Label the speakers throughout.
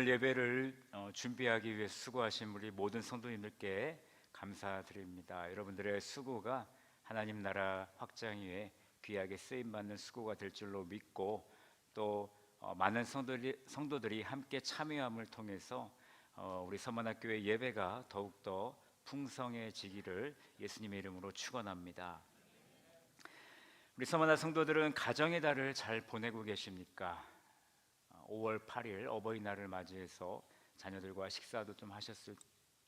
Speaker 1: 오늘 예배를 준비하기 위해 수고하신 우리 모든 성도님들께 감사드립니다. 여러분들의 수고가 하나님 나라 확장 위에 귀하게 쓰임받는 수고가 될 줄로 믿고 또 많은 성도들이 함께 참여함을 통해서 우리 서만학교의 예배가 더욱더 풍성해지기를 예수님의 이름으로 축원합니다. 우리 서만학 성도들은 가정의 달을 잘 보내고 계십니까? 5월 8일 어버이날을 맞이해서 자녀들과 식사도 좀 하셨을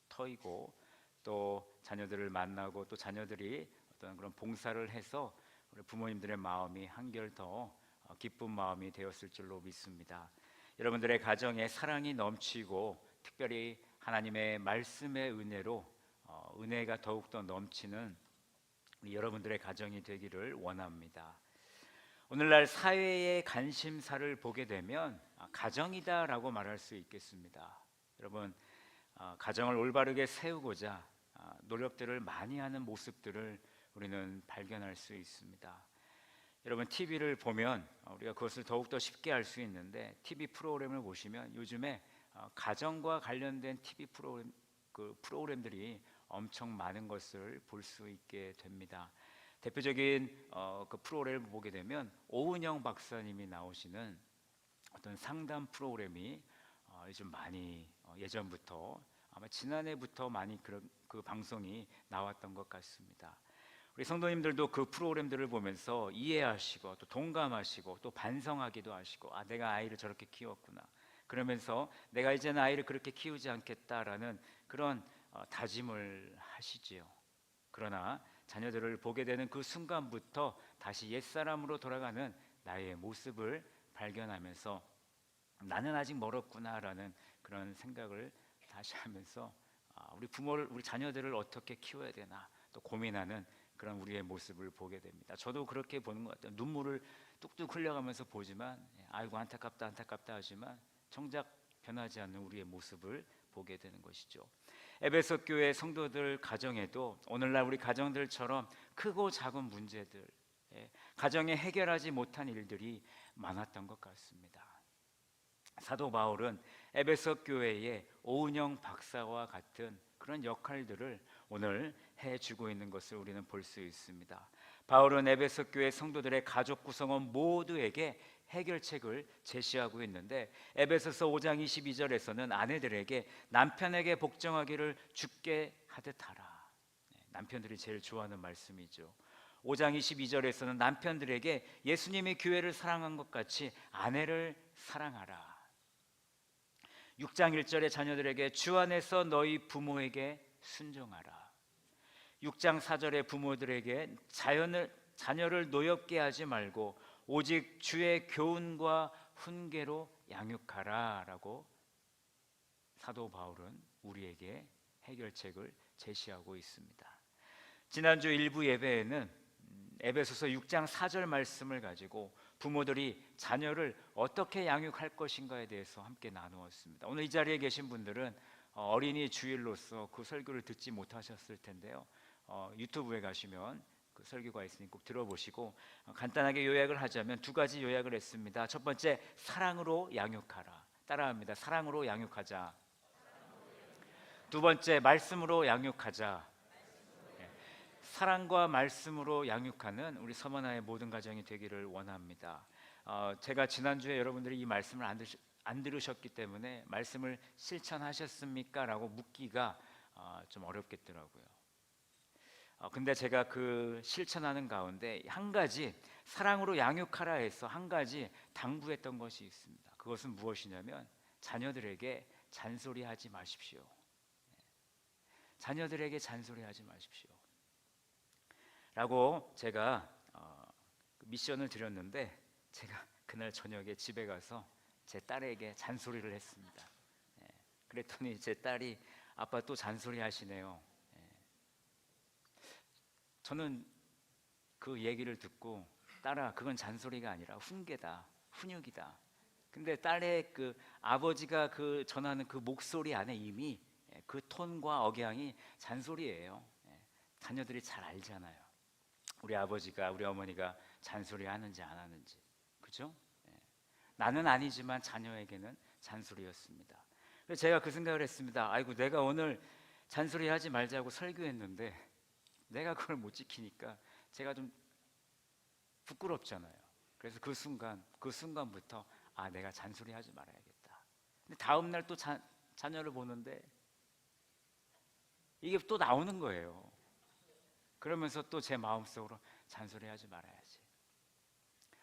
Speaker 1: 터이고 또 자녀들을 만나고 또 자녀들이 어떤 그런 봉사를 해서 우리 부모님들의 마음이 한결 더 기쁜 마음이 되었을 줄로 믿습니다. 여러분들의 가정에 사랑이 넘치고 특별히 하나님의 말씀의 은혜로 은혜가 더욱더 넘치는 여러분들의 가정이 되기를 원합니다. 오늘날 사회의 관심사를 보게 되면 가정이다라고 말할 수 있겠습니다. 여러분, 가정을 올바르게 세우고자 노력들을 많이 하는 모습들을 우리는 발견할 수 있습니다. 여러분, TV를 보면 우리가 그것을 더욱더 쉽게 알 수 있는데 TV 프로그램을 보시면 요즘에 가정과 관련된 TV 프로그램들이 엄청 많은 것을 볼 수 있게 됩니다. 대표적인 그 프로그램을 보게 되면 오은영 박사님이 나오시는 어떤 상담 프로그램이 요즘 많이 예전부터 아마 지난해부터 많이 그 방송이 나왔던 것 같습니다. 우리 성도님들도 그 프로그램들을 보면서 이해하시고 또 동감하시고 또 반성하기도 하시고 내가 아이를 저렇게 키웠구나 그러면서 내가 이제는 아이를 그렇게 키우지 않겠다라는 그런 다짐을 하시지요. 그러나 자녀들을 보게 되는 그 순간부터 다시 옛사람으로 돌아가는 나의 모습을 발견하면서 나는 아직 멀었구나라는 그런 생각을 다시 하면서 우리 자녀들을 어떻게 키워야 되나 또 고민하는 그런 우리의 모습을 보게 됩니다. 저도 그렇게 보는 것 같아요. 눈물을 뚝뚝 흘려가면서 보지만 아이고 안타깝다 하지만 정작 변하지 않는 우리의 모습을 보게 되는 것이죠. 에베소 교회 성도들 가정에도 오늘날 우리 가정들처럼 크고 작은 문제들, 가정에 해결하지 못한 일들이 많았던 것 같습니다. 사도 바울은 에베소 교회의 오은영 박사와 같은 그런 역할들을 오늘 해주고 있는 것을 우리는 볼 수 있습니다. 바울은 에베소 교회 성도들의 가족 구성원 모두에게 해결책을 제시하고 있는데 에베소서 5장 22절에서는 아내들에게 남편에게 복종하기를 주께 하듯 하라. 남편들이 제일 좋아하는 말씀이죠. 5장 22절에서는 남편들에게 예수님이 교회를 사랑한 것 같이 아내를 사랑하라. 6장 1절에 자녀들에게 주 안에서 너희 부모에게 순종하라. 6장 4절에 부모들에게 자녀를 노엽게 하지 말고 오직 주의 교훈과 훈계로 양육하라 라고 사도 바울은 우리에게 해결책을 제시하고 있습니다. 지난주 일부 예배에는 에베소서 6장 4절 말씀을 가지고 부모들이 자녀를 어떻게 양육할 것인가에 대해서 함께 나누었습니다. 오늘 이 자리에 계신 분들은 어린이 주일로서 그 설교를 듣지 못하셨을 텐데요. 유튜브에 가시면 그 설교가 있으니 꼭 들어보시고 간단하게 요약을 하자면 두 가지 요약을 했습니다. 첫 번째, 사랑으로 양육하라. 따라합니다. 사랑으로 양육하자. 두 번째, 말씀으로 양육하자. 사랑과 말씀으로 양육하는 우리 서머나의 모든 가정이 되기를 원합니다. 제가 지난주에 여러분들이 이 말씀을 안 들으셨기 때문에 말씀을 실천하셨습니까? 라고 묻기가 좀 어렵겠더라고요. 근데 제가 그 실천하는 가운데 한 가지 사랑으로 양육하라 해서 한 가지 당부했던 것이 있습니다. 그것은 무엇이냐면 자녀들에게 잔소리하지 마십시오. 자녀들에게 잔소리하지 마십시오. 라고 제가 미션을 드렸는데 제가 그날 저녁에 집에 가서 제 딸에게 잔소리를 했습니다. 그랬더니 제 딸이 아빠 또 잔소리 하시네요. 저는 그 얘기를 듣고 딸아 그건 잔소리가 아니라 훈계다, 훈육이다. 근데 딸의 그 아버지가 그 전하는 그 목소리 안에 이미 그 톤과 억양이 잔소리예요. 자녀들이 잘 알잖아요. 우리 아버지가 우리 어머니가 잔소리 하는지 안 하는지, 그죠? 나는 아니지만 자녀에게는 잔소리였습니다. 그래서 제가 그 생각을 했습니다. 아이고, 내가 오늘 잔소리하지 말자고 설교했는데 내가 그걸 못 지키니까 제가 좀 부끄럽잖아요. 그래서 그 순간부터 내가 잔소리하지 말아야겠다. 근데 다음 날 또 자녀를 보는데 이게 또 나오는 거예요. 그러면서 또 제 마음속으로 잔소리하지 말아야지.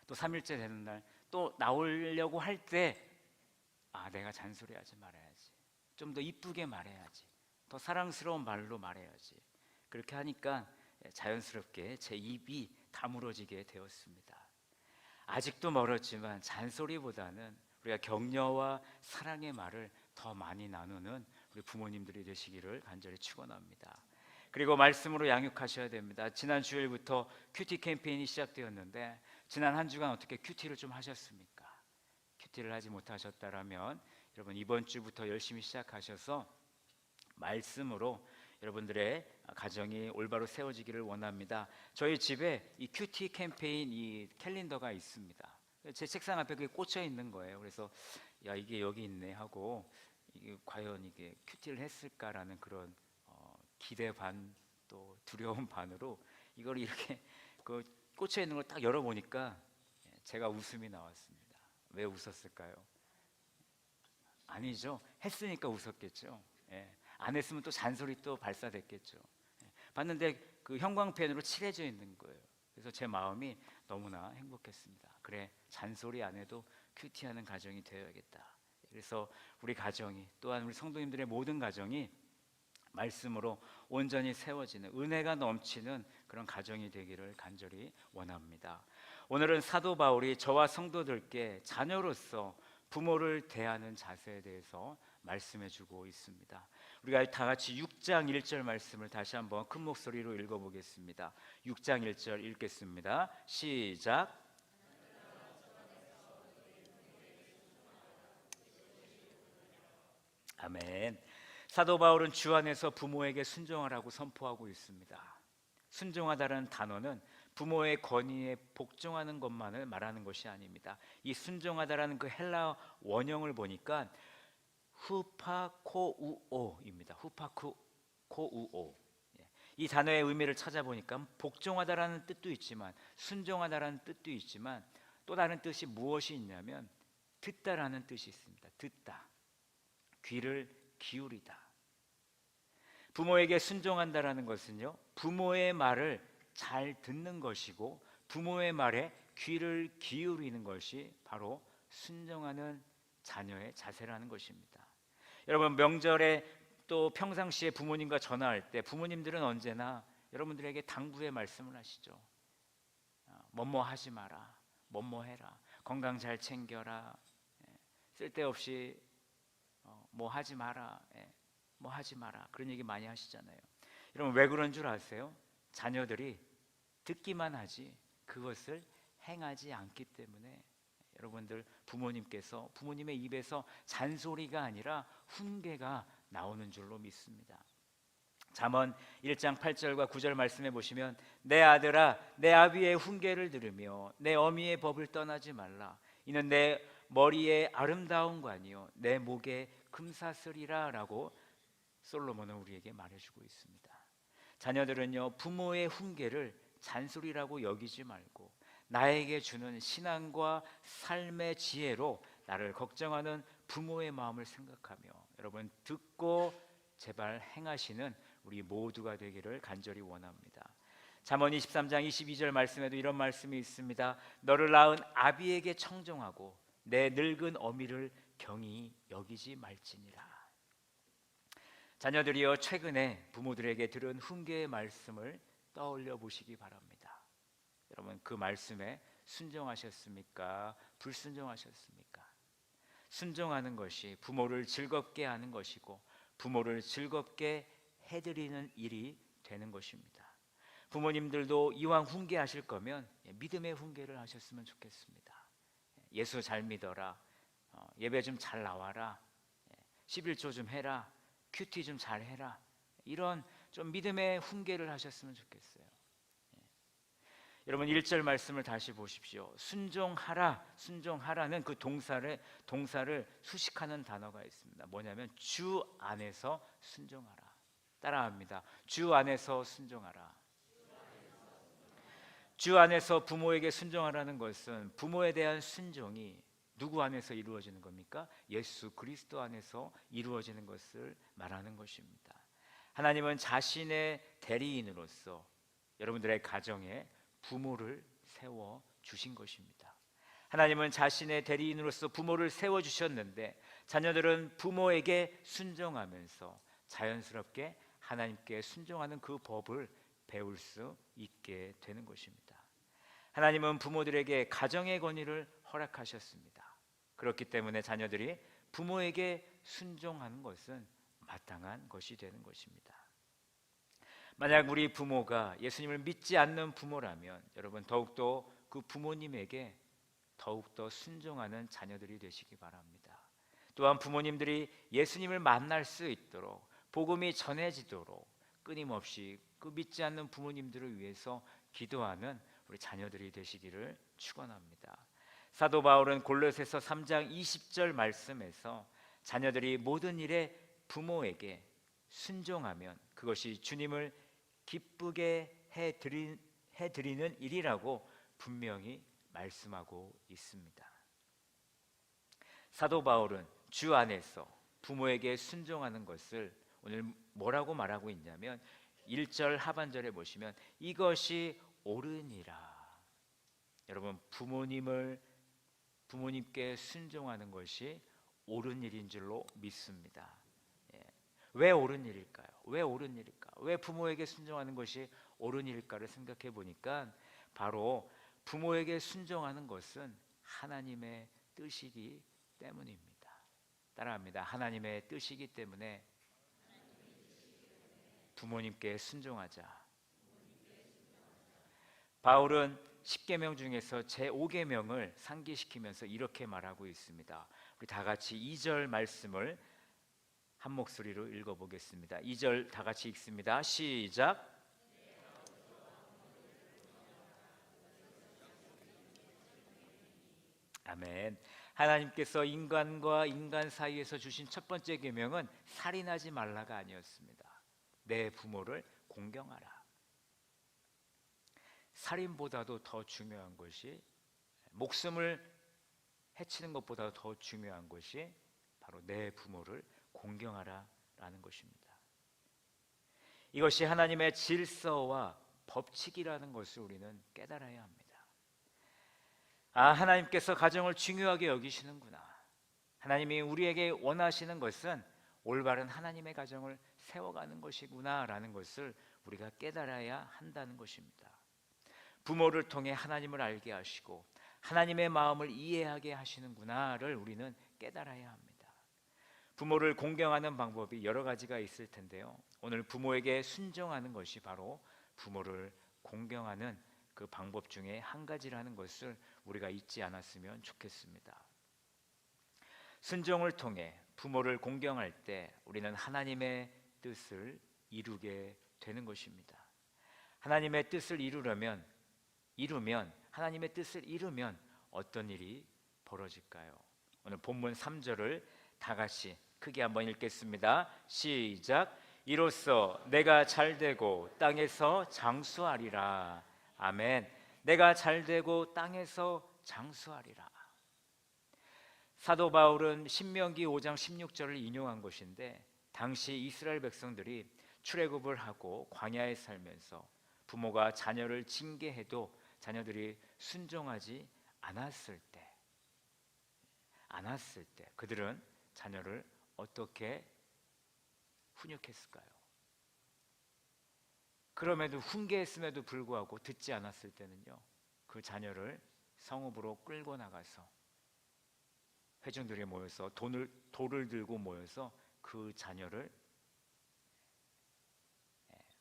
Speaker 1: 또 3일째 되는 날 또 나오려고 할 때 내가 잔소리하지 말아야지. 좀 더 이쁘게 말해야지. 더 사랑스러운 말로 말해야지. 그렇게 하니까 자연스럽게 제 입이 다물어지게 되었습니다. 아직도 멀었지만 잔소리보다는 우리가 격려와 사랑의 말을 더 많이 나누는 우리 부모님들이 되시기를 간절히 축원합니다. 그리고 말씀으로 양육하셔야 됩니다. 지난 주일부터 큐티 캠페인이 시작되었는데 지난 한 주간 어떻게 큐티를 좀 하셨습니까? 큐티를 하지 못하셨다라면 여러분 이번 주부터 열심히 시작하셔서 말씀으로 여러분들의 가정이 올바로 세워지기를 원합니다. 저희 집에 이 큐티 캠페인 이 캘린더가 있습니다. 제 책상 앞에 그게 꽂혀 있는 거예요. 그래서 야, 이게 여기 있네 하고 이게 과연 이게 큐티를 했을까라는 그런 기대 반 또 두려움 반으로 이걸 이렇게 그 꽂혀 있는 걸 딱 열어보니까 제가 웃음이 나왔습니다. 왜 웃었을까요? 아니죠. 했으니까 웃었겠죠. 안 했으면 또 잔소리 또 발사됐겠죠. 봤는데 그 형광펜으로 칠해져 있는 거예요. 그래서 제 마음이 너무나 행복했습니다. 그래, 잔소리 안 해도 큐티하는 가정이 되어야겠다. 그래서 우리 가정이 또한 우리 성도님들의 모든 가정이 말씀으로 온전히 세워지는 은혜가 넘치는 그런 가정이 되기를 간절히 원합니다. 오늘은 사도 바울이 저와 성도들께 자녀로서 부모를 대하는 자세에 대해서 말씀해 주고 있습니다. 우리가 다 같이 6장 1절 말씀을 다시 한번 큰 목소리로 읽어보겠습니다. 6장 1절 읽겠습니다. 시작. 아멘. 사도 바울은 주 안에서 부모에게 순종하라고 선포하고 있습니다. 순종하다라는 단어는 부모의 권위에 복종하는 것만을 말하는 것이 아닙니다. 이 순종하다라는 그 헬라 원형을 보니까 후파코우오입니다. 후파코우오. 이 단어의 의미를 찾아보니까 복종하다라는 뜻도 있지만 순종하다라는 뜻도 있지만 또 다른 뜻이 무엇이 있냐면 듣다라는 뜻이 있습니다. 듣다. 귀를 기울이다. 부모에게 순종한다라는 것은요, 부모의 말을 잘 듣는 것이고 부모의 말에 귀를 기울이는 것이 바로 순종하는 자녀의 자세라는 것입니다. 여러분 명절에 또 평상시에 부모님과 전화할 때 부모님들은 언제나 여러분들에게 당부의 말씀을 하시죠. 뭐뭐 하지 마라, 뭐뭐 해라, 건강 잘 챙겨라, 쓸데없이 뭐 하지 마라, 뭐 하지 마라, 그런 얘기 많이 하시잖아요. 여러분 왜 그런 줄 아세요? 자녀들이 듣기만 하지 그것을 행하지 않기 때문에 여러분들 부모님께서 부모님의 입에서 잔소리가 아니라 훈계가 나오는 줄로 믿습니다. 잠언 1장 8절과 9절 말씀해 보시면 내 아들아 내 아비의 훈계를 들으며 내 어미의 법을 떠나지 말라. 이는 내 머리에 아름다운 관이요 내 목에 금사슬이라 라고 솔로몬은 우리에게 말해주고 있습니다. 자녀들은요 부모의 훈계를 잔소리라고 여기지 말고 나에게 주는 신앙과 삶의 지혜로 나를 걱정하는 부모의 마음을 생각하며 여러분 듣고 제발 행하시는 우리 모두가 되기를 간절히 원합니다. 잠언 23장 22절 말씀에도 이런 말씀이 있습니다. 너를 낳은 아비에게 청정하고 내 늙은 어미를 경히 여기지 말지니라. 자녀들이여 최근에 부모들에게 들은 훈계의 말씀을 떠올려 보시기 바랍니다. 여러분 그 말씀에 순종하셨습니까? 불순종하셨습니까? 순종하는 것이 부모를 즐겁게 하는 것이고 부모를 즐겁게 해드리는 일이 되는 것입니다. 부모님들도 이왕 훈계하실 거면 믿음의 훈계를 하셨으면 좋겠습니다. 예수 잘 믿어라, 예배 좀 잘 나와라, 11조 좀 해라, 큐티 좀 잘 해라, 이런 좀 믿음의 훈계를 하셨으면 좋겠어요. 여러분 1절 말씀을 다시 보십시오. 순종하라, 순종하라는 그 동사를 수식하는 단어가 있습니다. 뭐냐면 주 안에서 순종하라. 따라합니다. 주 안에서 순종하라. 주 안에서 부모에게 순종하라는 것은 부모에 대한 순종이 누구 안에서 이루어지는 겁니까? 예수 그리스도 안에서 이루어지는 것을 말하는 것입니다. 하나님은 자신의 대리인으로서 여러분들의 가정에 부모를 세워 주신 것입니다. 하나님은 자신의 대리인으로서 부모를 세워 주셨는데 자녀들은 부모에게 순종하면서 자연스럽게 하나님께 순종하는 그 법을 배울 수 있게 되는 것입니다. 하나님은 부모들에게 가정의 권위를 허락하셨습니다. 그렇기 때문에 자녀들이 부모에게 순종하는 것은 마땅한 것이 되는 것입니다. 만약 우리 부모가 예수님을 믿지 않는 부모라면 여러분 더욱더 그 부모님에게 더욱더 순종하는 자녀들이 되시기 바랍니다. 또한 부모님들이 예수님을 만날 수 있도록 복음이 전해지도록 끊임없이 그 믿지 않는 부모님들을 위해서 기도하는 우리 자녀들이 되시기를 축원합니다. 사도 바울은 골로새서 3장 20절 말씀에서 자녀들이 모든 일에 부모에게 순종하면 그것이 주님을 기쁘게 해드리는 일이라고 분명히 말씀하고 있습니다. 사도 바울은 주 안에서 부모에게 순종하는 것을 오늘 뭐라고 말하고 있냐면 1절 하반절에 보시면 이것이 옳으니라. 여러분 부모님께 순종하는 것이 옳은 일인 줄로 믿습니다. 왜 옳은 일일까요? 왜 옳은 일일까? 왜 부모에게 순종하는 것이 옳은 일일까를 생각해 보니까 바로 부모에게 순종하는 것은 하나님의 뜻이기 때문입니다. 따라합니다. 하나님의 뜻이기 때문에 부모님께 순종하자. 바울은 10계명 중에서 제5계명을 상기시키면서 이렇게 말하고 있습니다. 우리 다 같이 2절 말씀을 한 목소리로 읽어보겠습니다. 2절 다 같이 읽습니다. 시작. 아멘. 하나님께서 인간과 인간 사이에서 주신 첫 번째 계명은 살인하지 말라가 아니었습니다. 내 부모를 공경하라. 살인보다도 더 중요한 것이 목숨을 해치는 것보다 더 중요한 것이 바로 내 부모를 공경하라라는 것입니다. 이것이 하나님의 질서와 법칙이라는 것을 우리는 깨달아야 합니다. 하나님께서 가정을 중요하게 여기시는구나. 하나님이 우리에게 원하시는 것은 올바른 하나님의 가정을 세워가는 것이구나라는 것을 우리가 깨달아야 한다는 것입니다. 부모를 통해 하나님을 알게 하시고 하나님의 마음을 이해하게 하시는구나를 우리는 깨달아야 합니다. 부모를 공경하는 방법이 여러 가지가 있을 텐데요. 오늘 부모에게 순종하는 것이 바로 부모를 공경하는 그 방법 중에 한 가지라는 것을 우리가 잊지 않았으면 좋겠습니다. 순종을 통해 부모를 공경할 때 우리는 하나님의 뜻을 이루게 되는 것입니다. 하나님의 뜻을 이루면 하나님의 뜻을 이루면 어떤 일이 벌어질까요? 오늘 본문 3절을 다 같이 크게 한번 읽겠습니다. 시작. 이로써 내가 잘되고 땅에서 장수하리라. 아멘. 내가 잘되고 땅에서 장수하리라. 사도 바울은 신명기 5장 16절을 인용한 것인데 당시 이스라엘 백성들이 출애굽을 하고 광야에 살면서 부모가 자녀를 징계해도 자녀들이 순종하지 않았을 때 그들은 자녀를 어떻게 훈육했을까요? 그럼에도 훈계했음에도 불구하고 듣지 않았을 때는요, 그 자녀를 성읍으로 끌고 나가서 회중들이 모여서 돌을 들고 모여서 그 자녀를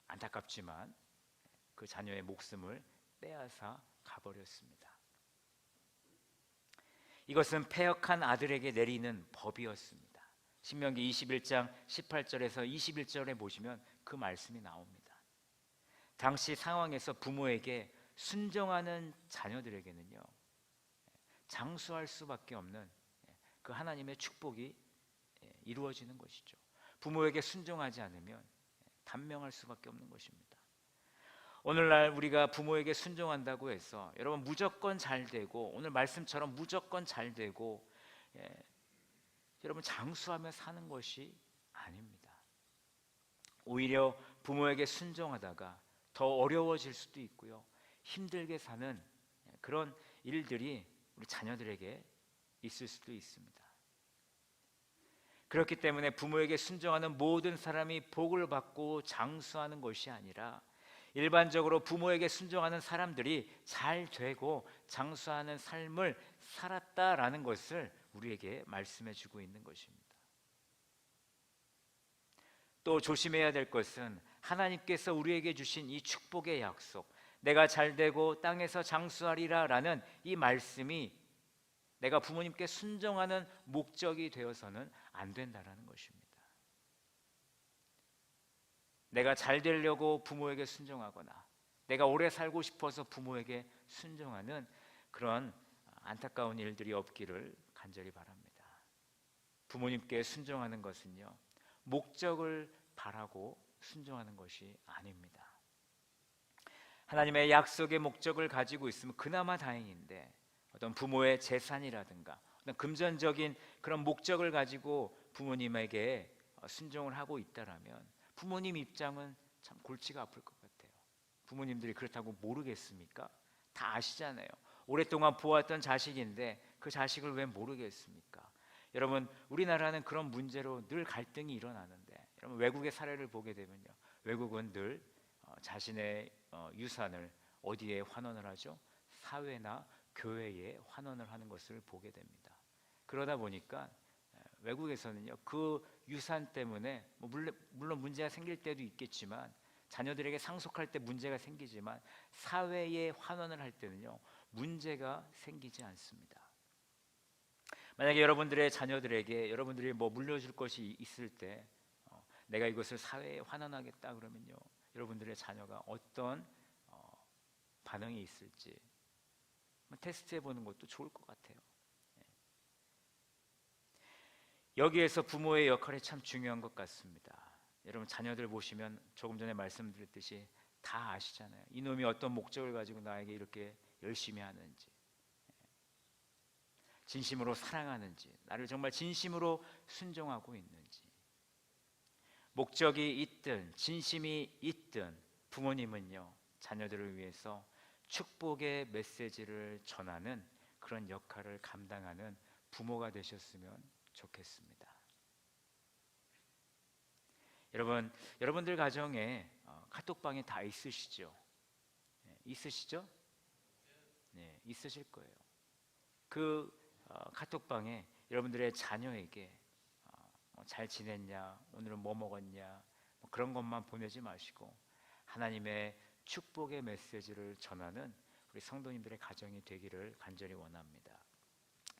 Speaker 1: 안타깝지만 그 자녀의 목숨을 빼앗아 가버렸습니다. 이것은 패역한 아들에게 내리는 법이었습니다. 신명기 21장 18절에서 21절에 보시면 그 말씀이 나옵니다. 당시 상황에서 부모에게 순종하는 자녀들에게는요, 장수할 수밖에 없는 그 하나님의 축복이 이루어지는 것이죠. 부모에게 순종하지 않으면 단명할 수밖에 없는 것입니다. 오늘날 우리가 부모에게 순종한다고 해서 여러분 무조건 잘 되고, 오늘 말씀처럼 무조건 잘 되고, 여러분 장수하며 사는 것이 아닙니다. 오히려 부모에게 순종하다가 더 어려워질 수도 있고요, 힘들게 사는 그런 일들이 우리 자녀들에게 있을 수도 있습니다. 그렇기 때문에 부모에게 순종하는 모든 사람이 복을 받고 장수하는 것이 아니라, 일반적으로 부모에게 순종하는 사람들이 잘 되고 장수하는 삶을 살았다라는 것을 우리에게 말씀해 주고 있는 것입니다. 또 조심해야 될 것은 하나님께서 우리에게 주신 이 축복의 약속, 내가 잘 되고 땅에서 장수하리라 라는 이 말씀이 내가 부모님께 순종하는 목적이 되어서는 안 된다라는 것입니다. 내가 잘 되려고 부모에게 순종하거나 내가 오래 살고 싶어서 부모에게 순종하는 그런 안타까운 일들이 없기를 간절히 바랍니다. 부모님께 순종하는 것은요, 목적을 바라고 순종하는 것이 아닙니다. 하나님의 약속의 목적을 가지고 있으면 그나마 다행인데, 어떤 부모의 재산이라든가 어떤 금전적인 그런 목적을 가지고 부모님에게 순종을 하고 있다라면 부모님 입장은 참 골치가 아플 것 같아요. 부모님들이 그렇다고 모르겠습니까? 다 아시잖아요. 오랫동안 보았던 자식인데 그 자식을 왜 모르겠습니까? 여러분, 우리나라는 그런 문제로 늘 갈등이 일어나는데, 여러분 외국의 사례를 보게 되면요, 외국은 늘 자신의 유산을 어디에 환원을 하죠? 사회나 교회에 환원을 하는 것을 보게 됩니다. 그러다 보니까 외국에서는요, 그 유산 때문에 물론 문제가 생길 때도 있겠지만, 자녀들에게 상속할 때 문제가 생기지만 사회에 환원을 할 때는요, 문제가 생기지 않습니다. 만약에 여러분들의 자녀들에게 여러분들이 물려줄 것이 있을 때 내가 이것을 사회에 환원하겠다 그러면요, 여러분들의 자녀가 어떤 반응이 있을지 테스트해 보는 것도 좋을 것 같아요. 여기에서 부모의 역할이 참 중요한 것 같습니다. 여러분 자녀들 보시면 조금 전에 말씀드렸듯이 다 아시잖아요. 이놈이 어떤 목적을 가지고 나에게 이렇게 열심히 하는지, 진심으로 사랑하는지, 나를 정말 진심으로 순종하고 있는지. 목적이 있든 진심이 있든 부모님은요, 자녀들을 위해서 축복의 메시지를 전하는 그런 역할을 감당하는 부모가 되셨으면 좋겠습니다. 여러분들 가정에 카톡방이 다 있으시죠? 있으시죠? 네, 있으실 거예요. 그 카톡방에 여러분들의 자녀에게 잘 지냈냐, 오늘은 뭐 먹었냐, 그런 것만 보내지 마시고 하나님의 축복의 메시지를 전하는 우리 성도님들의 가정이 되기를 간절히 원합니다.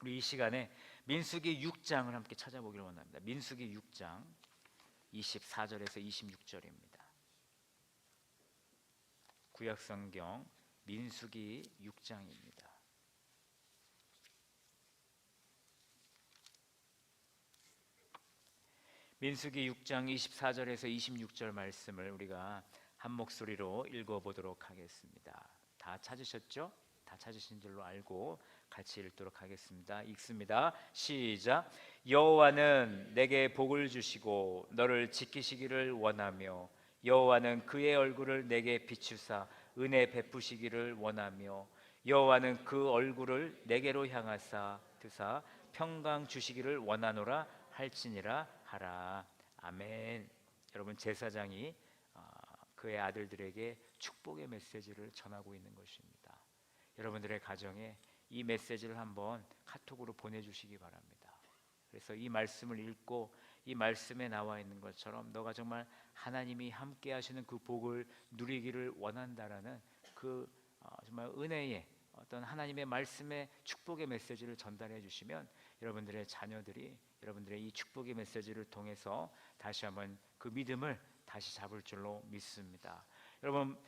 Speaker 1: 우리 이 시간에 민수기 6장을 함께 찾아보기를 원합니다. 민수기 6장 24절에서 26절입니다. 구약성경 민수기 6장입니다. 민수기 6장 24절에서 26절 말씀을 우리가 한 목소리로 읽어보도록 하겠습니다. 다 찾으셨죠? 다 찾으신 줄로 알고 같이 읽도록 하겠습니다. 읽습니다. 시작. 여호와는 내게 복을 주시고 너를 지키시기를 원하며, 여호와는 그의 얼굴을 내게 비추사 은혜 베푸시기를 원하며, 여호와는 그 얼굴을 내게로 향하사 드사 평강 주시기를 원하노라 할지니라 하라. 아멘. 여러분, 제사장이 그의 아들들에게 축복의 메시지를 전하고 있는 것입니다. 여러분들의 가정에 이 메시지를 한번 카톡으로 보내주시기 바랍니다. 그래서 이 말씀을 읽고 이 말씀에 나와 있는 것처럼 너가 정말 하나님이 함께 하시는 그 복을 누리기를 원한다라는 그 정말 은혜의 어떤 하나님의 말씀의 축복의 메시지를 전달해 주시면 여러분들의 자녀들이 여러분들의 이 축복의 메시지를 통해서 다시 한번 그 믿음을 다시 잡을 줄로 믿습니다. 여러분,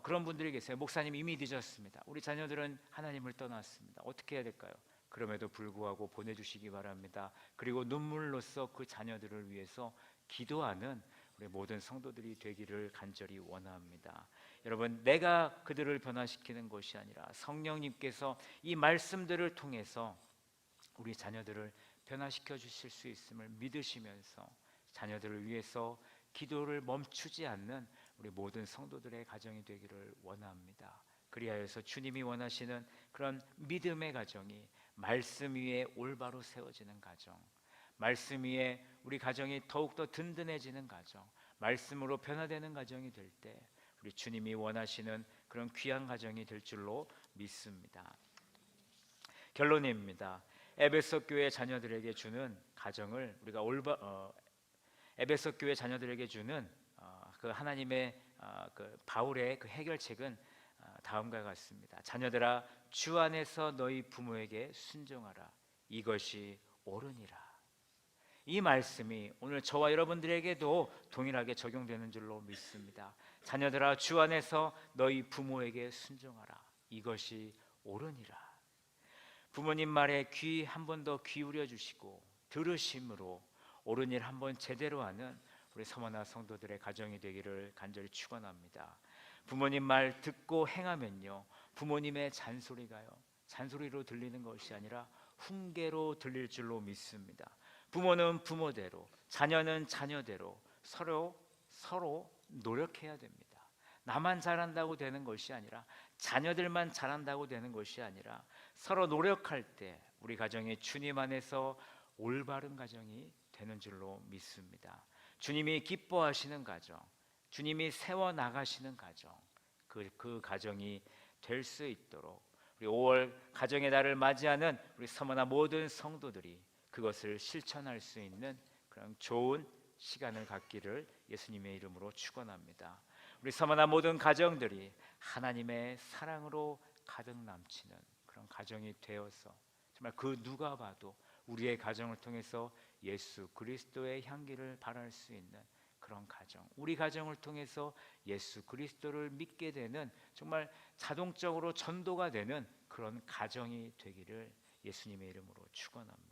Speaker 1: 그런 분들이 계세요. 목사님 이미 늦었습니다. 우리 자녀들은 하나님을 떠났습니다. 어떻게 해야 될까요? 그럼에도 불구하고 보내주시기 바랍니다. 그리고 눈물로써 그 자녀들을 위해서 기도하는 우리 모든 성도들이 되기를 간절히 원합니다. 여러분, 내가 그들을 변화시키는 것이 아니라 성령님께서 이 말씀들을 통해서 우리 자녀들을 변화시켜 주실 수 있음을 믿으시면서 자녀들을 위해서 기도를 멈추지 않는 우리 모든 성도들의 가정이 되기를 원합니다. 그리하여서 주님이 원하시는 그런 믿음의 가정이 말씀 위에 올바로 세워지는 가정, 말씀 위에 우리 가정이 더욱더 든든해지는 가정, 말씀으로 변화되는 가정이 될 때 우리 주님이 원하시는 그런 귀한 가정이 될 줄로 믿습니다. 결론입니다. 에베소 교회 자녀들에게 주는 가정을 우리가 에베소 교회 자녀들에게 주는 그 하나님의 그 바울의 그 해결책은 다음과 같습니다. 자녀들아, 주 안에서 너희 부모에게 순종하라. 이것이 옳으니라. 이 말씀이 오늘 저와 여러분들에게도 동일하게 적용되는 줄로 믿습니다. 자녀들아, 주 안에서 너희 부모에게 순종하라. 이것이 옳으니라. 부모님 말에 귀 한 번 더 기울여 주시고 들으심으로 옳은 일 한번 제대로 하는 우리 서머나 성도들의 가정이 되기를 간절히 축원합니다. 부모님 말 듣고 행하면요, 부모님의 잔소리가요, 잔소리로 들리는 것이 아니라 훈계로 들릴 줄로 믿습니다. 부모는 부모대로, 자녀는 자녀대로 서로 노력해야 됩니다. 나만 잘한다고 되는 것이 아니라, 자녀들만 잘한다고 되는 것이 아니라 서로 노력할 때 우리 가정이 주님 안에서 올바른 가정이 되는 줄로 믿습니다. 주님이 기뻐하시는 가정, 주님이 세워나가시는 가정, 그 가정이 될 수 있도록 우리 5월 가정의 달을 맞이하는 우리 서머나 모든 성도들이 그것을 실천할 수 있는 그런 좋은 시간을 갖기를 예수님의 이름으로 축원합니다. 우리 서머나 모든 가정들이 하나님의 사랑으로 가득 넘치는 그런 가정이 되어서 정말 그 누가 봐도 우리의 가정을 통해서 예수 그리스도의 향기를 발할 수 있는 그런 가정, 우리 가정을 통해서 예수 그리스도를 믿게 되는 정말 자동적으로 전도가 되는 그런 가정이 되기를 예수님의 이름으로 축원합니다.